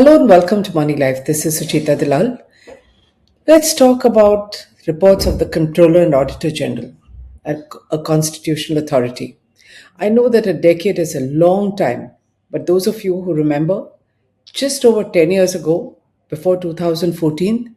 Hello and welcome to Moneylife. This is Sucheta Dalal. Let's talk about reports of the Controller and Auditor General, a constitutional authority. I know that a decade is a long time, but those of you who remember, just over 10 years ago, before 2014,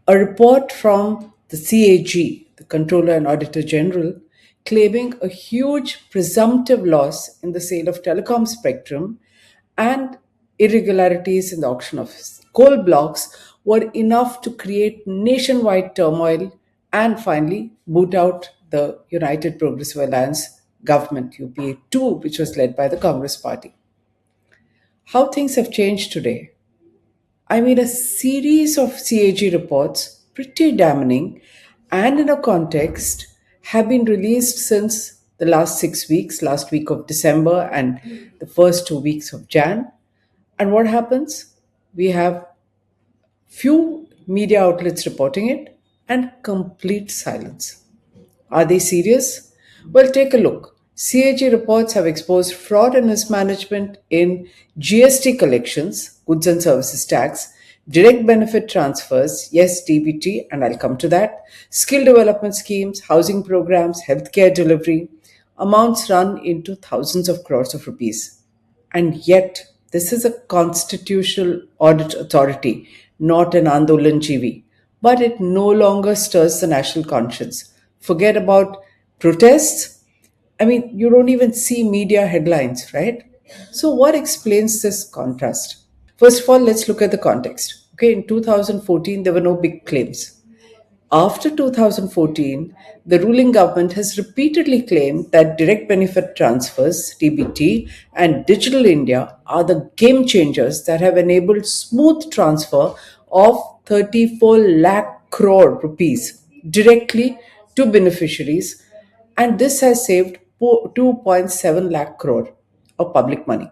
a report from the CAG, the Controller and Auditor General, claiming a huge presumptive loss in the sale of telecom spectrum and irregularities in the auction of coal blocks were enough to create nationwide turmoil and finally boot out the United Progressive Alliance government, UPA 2, which was led by the Congress Party. How things have changed today. I mean, a series of CAG reports, pretty damning, and in a context, have been released since the last 6 weeks, last week of December and the first 2 weeks of Jan. And what happens? We have few media outlets reporting it and complete silence. Are they serious? Well, take a look. CAG reports have exposed fraud and mismanagement in GST collections, goods and services tax, direct benefit transfers, yes, DBT, and I'll come to that, skill development schemes, housing programs, healthcare delivery, amounts run into thousands of crores of rupees. And yet, this is a constitutional audit authority, not an Andolan GV. But it no longer stirs the national conscience. Forget about protests. I mean, you don't even see media headlines, right? So, what explains this contrast? First of all, let's look at the context. Okay, in 2014, there were no big claims. After 2014, the ruling government has repeatedly claimed that direct benefit transfers, DBT, and Digital India are the game changers that have enabled smooth transfer of 34 lakh crore rupees directly to beneficiaries, and this has saved 2.7 lakh crore of public money.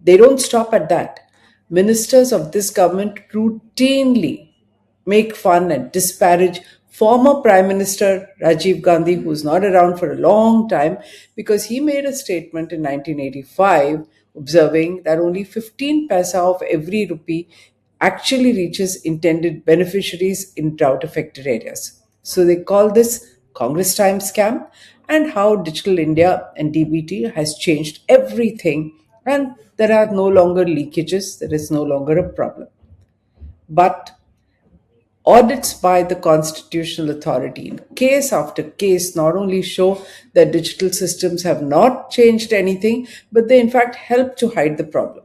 They don't stop at that. Ministers of this government routinely make fun and disparage former Prime Minister Rajiv Gandhi, who's not around for a long time, because he made a statement in 1985 observing that only 15 paisa of every rupee actually reaches intended beneficiaries in drought affected areas. So they call this Congress time scam, and how Digital India and DBT has changed everything, and there are no longer leakages, there is no longer a problem. But audits by the constitutional authority in case after case not only show that digital systems have not changed anything, but they in fact help to hide the problem.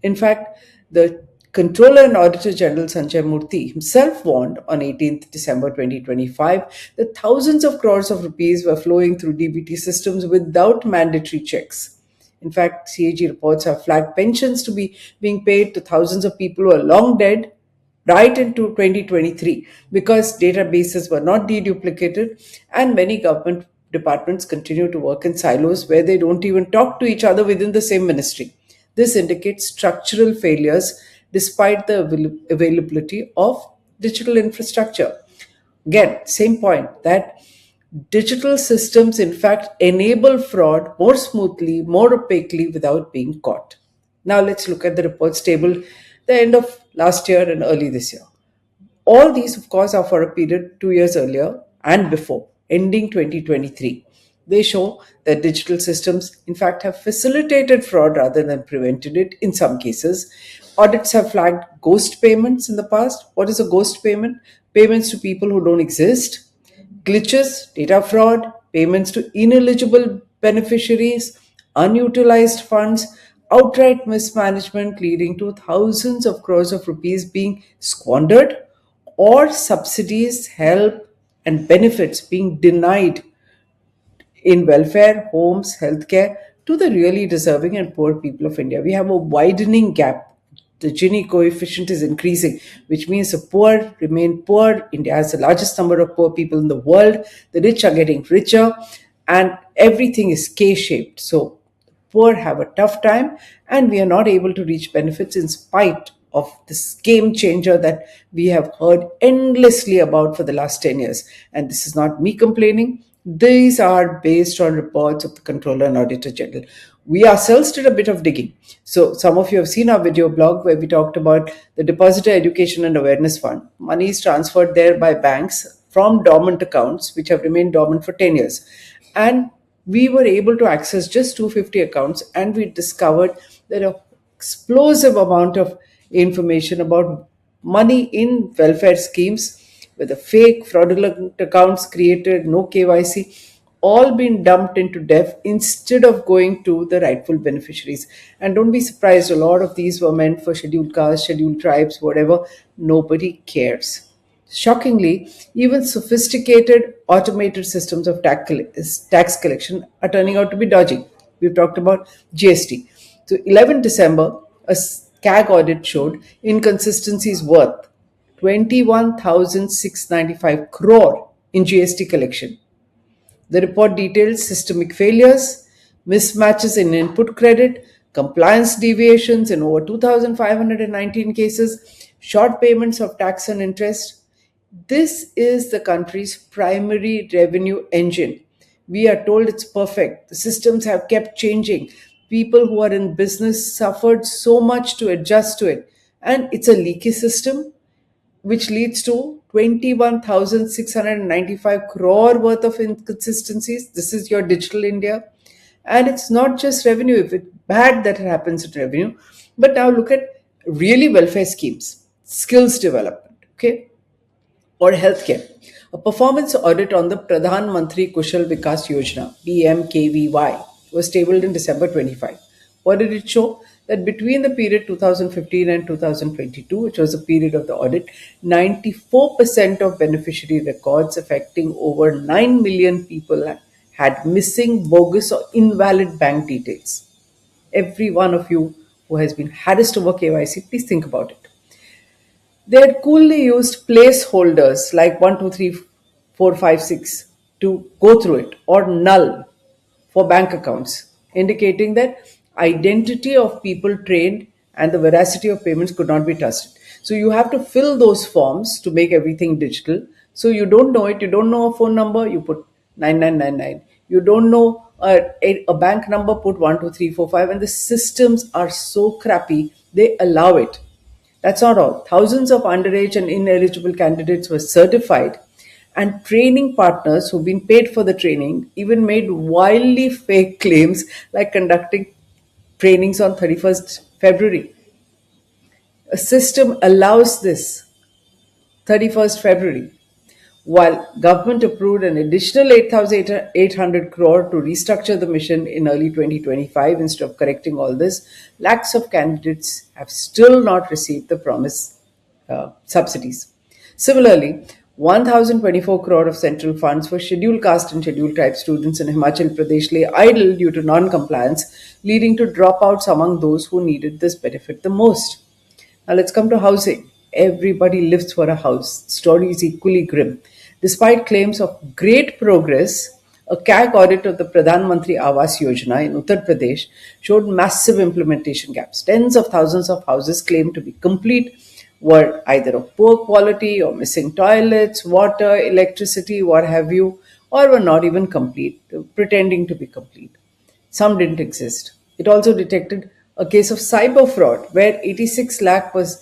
In fact, the Controller and Auditor General Sanjay Murthy himself warned on 18th December 2025 that thousands of crores of rupees were flowing through DBT systems without mandatory checks. In fact, CAG reports have flagged pensions to be being paid to thousands of people who are long dead right into 2023 because databases were not deduplicated, and many government departments continue to work in silos where they don't even talk to each other within the same ministry. This indicates structural failures despite the availability of digital infrastructure. Again, same point that digital systems in fact enable fraud more smoothly, more opaquely without being caught. Now let's look at the reports table the end of last year and early this year. All these, of course, are for a period 2 years earlier and before, ending 2023. They show that digital systems, in fact, have facilitated fraud rather than prevented it in some cases. Audits have flagged ghost payments in the past. What is a ghost payment? Payments to people who don't exist, glitches, data fraud, payments to ineligible beneficiaries, unutilized funds, outright mismanagement leading to thousands of crores of rupees being squandered, or subsidies, help, and benefits being denied in welfare, homes, healthcare to the really deserving and poor people of India. We have a widening gap. The Gini coefficient is increasing, which means the poor remain poor. India has the largest number of poor people in the world. The rich are getting richer, and everything is K-shaped. So poor have a tough time, and we are not able to reach benefits in spite of this game changer that we have heard endlessly about for the last 10 years. And this is not me complaining. These are based on reports of the Controller and Auditor General. We ourselves did a bit of digging. So, some of you have seen our video blog where we talked about the Depositor Education and Awareness Fund. Money is transferred there by banks from dormant accounts, which have remained dormant for 10 years. And we were able to access just 250 accounts, and we discovered that an explosive amount of information about money in welfare schemes with the fake fraudulent accounts created, no KYC, all been dumped into DEF instead of going to the rightful beneficiaries. And don't be surprised, a lot of these were meant for scheduled castes, scheduled tribes, whatever. Nobody cares. Shockingly, even sophisticated automated systems of tax collection are turning out to be dodgy. We've talked about GST. So, 11 December, a CAG audit showed inconsistencies worth 21,695 crore in GST collection. The report details systemic failures, mismatches in input credit, compliance deviations in over 2,519 cases, short payments of tax and interest. This is the country's primary revenue engine. We are told it's perfect. The systems have kept changing. People who are in business suffered so much to adjust to it. And it's a leaky system which leads to 21,695 crore worth of inconsistencies. This is your digital India. And it's not just revenue, if it's bad that it happens in revenue. But now look at really welfare schemes, skills development, okay, or healthcare. A performance audit on the Pradhan Mantri Kushal Vikas Yojana, PMKVY, was tabled in December 25. What did it show? That between the period 2015 and 2022, which was the period of the audit, 94% of beneficiary records affecting over 9 million people had missing, bogus, or invalid bank details. Every one of you who has been harassed over KYC, please think about it. They had coolly used placeholders like 1, 2, 3, 4, 5, 6 to go through it, or null for bank accounts, indicating that identity of people trained and the veracity of payments could not be trusted. So you have to fill those forms to make everything digital. So you don't know it, you don't know a phone number, you put 9999. You don't know a bank number, put 12345, and the systems are so crappy, they allow it. That's not all. Thousands of underage and ineligible candidates were certified, and training partners who've been paid for the training even made wildly fake claims like conducting trainings on 31st February. A system allows this 31st February, while government approved an additional 8,800 crore to restructure the mission in early 2025. Instead of correcting all this, lakhs of candidates have still not received the promised subsidies. Similarly, 1,024 crore of central funds for scheduled caste and scheduled tribe students in Himachal Pradesh lay idle due to non-compliance, leading to dropouts among those who needed this benefit the most. Now let's come to housing. Everybody lives for a house. The story is equally grim. Despite claims of great progress, a CAG audit of the Pradhan Mantri Awas Yojana in Uttar Pradesh showed massive implementation gaps. Tens of thousands of houses claimed to be complete were either of poor quality or missing toilets, water, electricity, what have you, or were not even complete, pretending to be complete. Some didn't exist. It also detected a case of cyber fraud where 86 lakh was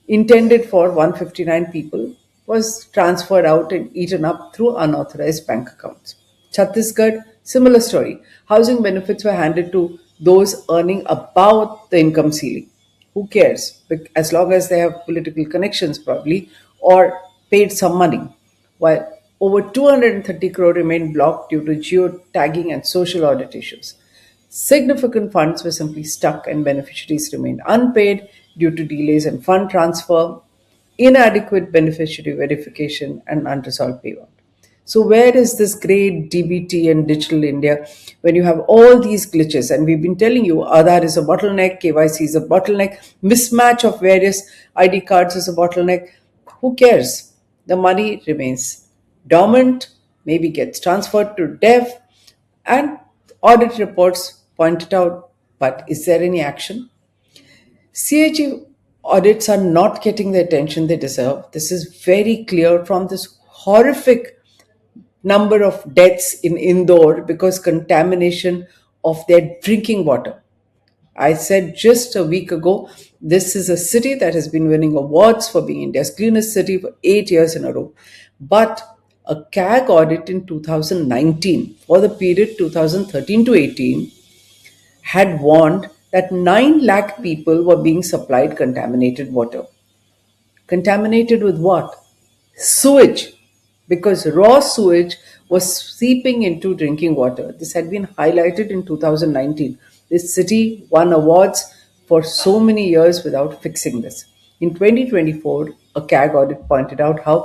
intended for 159 people was transferred out and eaten up through unauthorized bank accounts. Chhattisgarh, similar story. Housing benefits were handed to those earning above the income ceiling. Who cares? As long as they have political connections, probably, or paid some money. While over 230 crore remained blocked due to geo-tagging and social audit issues. Significant funds were simply stuck and beneficiaries remained unpaid due to delays in fund transfer, inadequate beneficiary verification, and unresolved payout. So, where is this great DBT and digital India when you have all these glitches? And we've been telling you Aadhaar is a bottleneck, KYC is a bottleneck, mismatch of various ID cards is a bottleneck. Who cares? The money remains dormant, maybe gets transferred to DEF, and audit reports point it out. But is there any action? CAG audits are not getting the attention they deserve. This is very clear from this horrific number of deaths in Indore because contamination of their drinking water. I said just a week ago, this is a city that has been winning awards for being India's cleanest city for 8 years in a row. But a CAG audit in 2019 for the period 2013 to 18 had warned that 9 lakh people were being supplied contaminated water. Contaminated with what? Sewage, because raw sewage was seeping into drinking water. This had been highlighted in 2019. This city won awards for so many years without fixing this. In 2024, a CAG audit pointed out how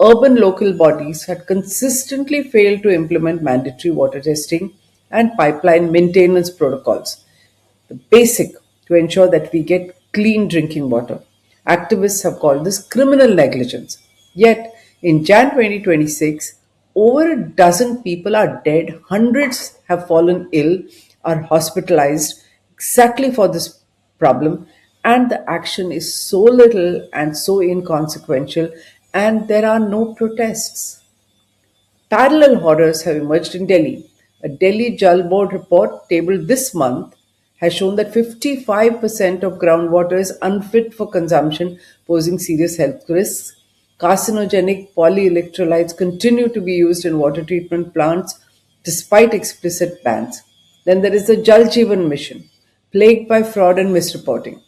urban local bodies had consistently failed to implement mandatory water testing and pipeline maintenance protocols, the basic to ensure that we get clean drinking water. Activists have called this criminal negligence. Yet, in Jan 2026, over a dozen people are dead, hundreds have fallen ill, are hospitalized exactly for this problem, and the action is so little and so inconsequential, and there are no protests. Parallel horrors have emerged in Delhi. A Delhi Jal Board report tabled this month has shown that 55% of groundwater is unfit for consumption, posing serious health risks. Carcinogenic polyelectrolytes continue to be used in water treatment plants despite explicit bans. Then there is the Jal Jeevan mission, plagued by fraud and misreporting.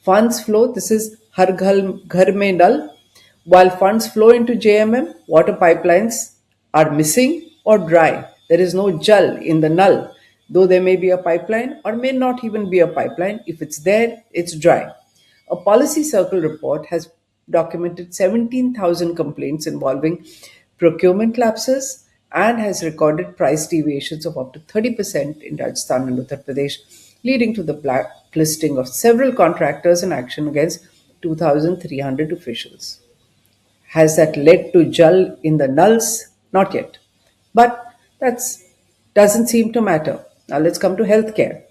Funds flow, this is Ghar Mein Nal, while funds flow into JMM, water pipelines are missing or dry. There is no jal in the null, though there may be a pipeline or may not even be a pipeline. If it's there, it's dry. A policy circle report has documented 17,000 complaints involving procurement lapses and has recorded price deviations of up to 30% in Rajasthan and Uttar Pradesh, leading to the blacklisting of several contractors and action against 2,300 officials. Has that led to Jal in the nulls? Not yet. But that doesn't seem to matter. Now let's come to healthcare.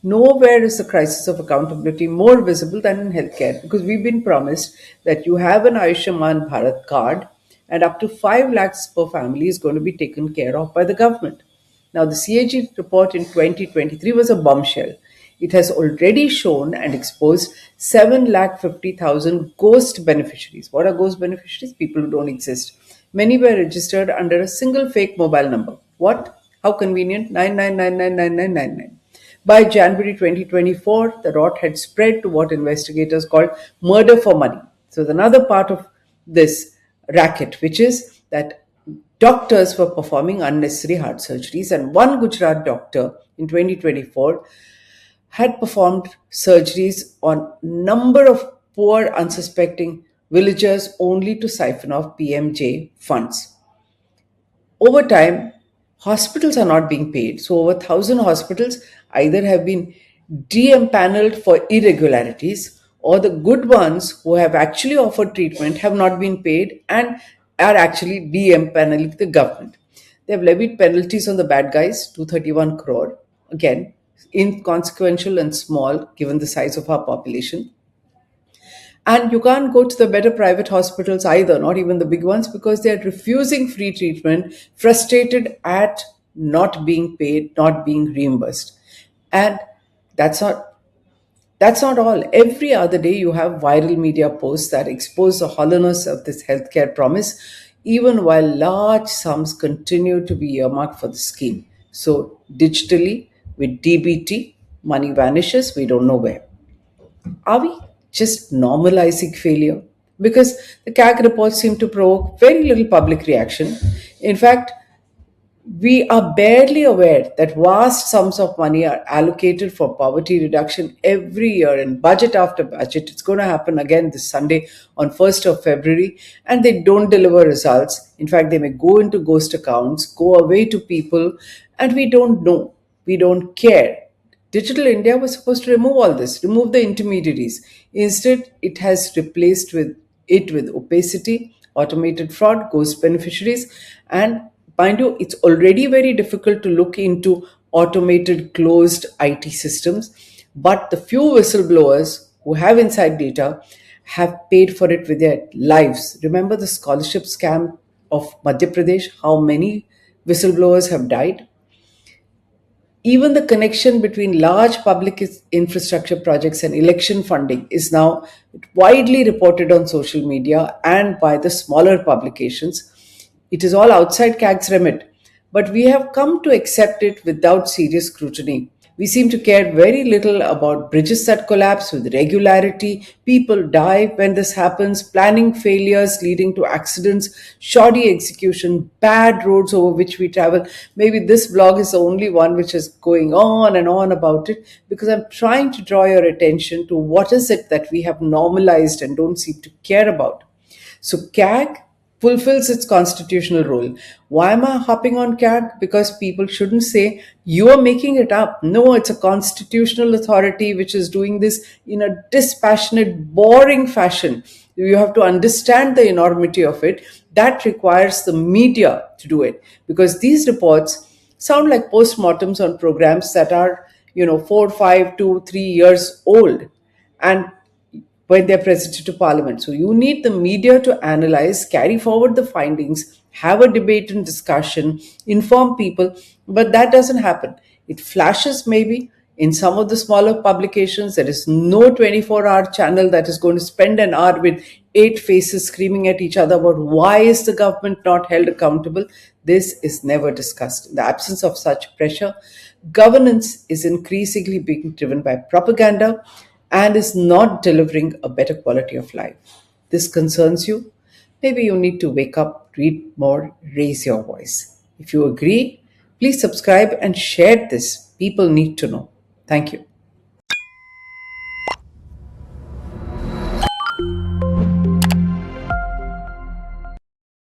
Nowhere is the crisis of accountability more visible than in healthcare, because we've been promised that you have an Ayushman Bharat card and up to 5 lakhs per family is going to be taken care of by the government. Now, the CAG report in 2023 was a bombshell. It has already shown and exposed 7,50,000 ghost beneficiaries. What are ghost beneficiaries? People who don't exist. Many were registered under a single fake mobile number. What? How convenient? 99999999. By January 2024, the rot had spread to what investigators called murder for money. So, another part of this racket, which is that doctors were performing unnecessary heart surgeries, and one Gujarat doctor in 2024 had performed surgeries on number of poor unsuspecting villagers only to siphon off PMJ funds. Over time, hospitals are not being paid. So over 1,000 hospitals either have been de-empaneled for irregularities, or the good ones who have actually offered treatment have not been paid and are actually de-empaneling the government. They have levied penalties on the bad guys, 231 crore, again, inconsequential and small given the size of our population. And you can't go to the better private hospitals either, not even the big ones, because they are refusing free treatment, frustrated at not being paid, not being reimbursed. And that's not that's not all. Every other day, you have viral media posts that expose the hollowness of this healthcare promise, even while large sums continue to be earmarked for the scheme. So, digitally, with DBT, money vanishes, we don't know where. Are we just normalizing failure? Because the CAG reports seem to provoke very little public reaction. In fact, we are barely aware that vast sums of money are allocated for poverty reduction every year in budget after budget. It's going to happen again this Sunday on 1st of February, and they don't deliver results. In fact, they may go into ghost accounts, go away to people, and we don't know. We don't care. Digital India was supposed to remove all this, remove the intermediaries. Instead, it has replaced with opacity, automated fraud, ghost beneficiaries, and mind you, it's already very difficult to look into automated closed IT systems, but the few whistleblowers who have inside data have paid for it with their lives. Remember the scholarship scam of Madhya Pradesh, how many whistleblowers have died. Even the connection between large public infrastructure projects and election funding is now widely reported on social media and by the smaller publications. It is all outside CAG's remit, but we have come to accept it without serious scrutiny. We seem to care very little about bridges that collapse with regularity. People die when this happens, planning failures leading to accidents, shoddy execution, bad roads over which we travel. Maybe this blog is the only one which is going on and on about it because I'm trying to draw your attention to what is it that we have normalized and don't seem to care about. So CAG fulfills its constitutional role. Why am I hopping on CAG? Because people shouldn't say, you are making it up. No, it's a constitutional authority which is doing this in a dispassionate, boring fashion. You have to understand the enormity of it. That requires the media to do it because these reports sound like postmortems on programs that are, 4, 5, 2, 3 years old. And when they're presented to Parliament. So you need the media to analyze, carry forward the findings, have a debate and discussion, inform people, but that doesn't happen. It flashes maybe in some of the smaller publications. There is no 24-hour channel that is going to spend an hour with eight faces screaming at each other about why is the government not held accountable. This is never discussed. In the absence of such pressure, governance is increasingly being driven by propaganda and is not delivering a better quality of life. This concerns you? Maybe you need to wake up, read more, raise your voice. If you agree, please subscribe and share this. People need to know. Thank you.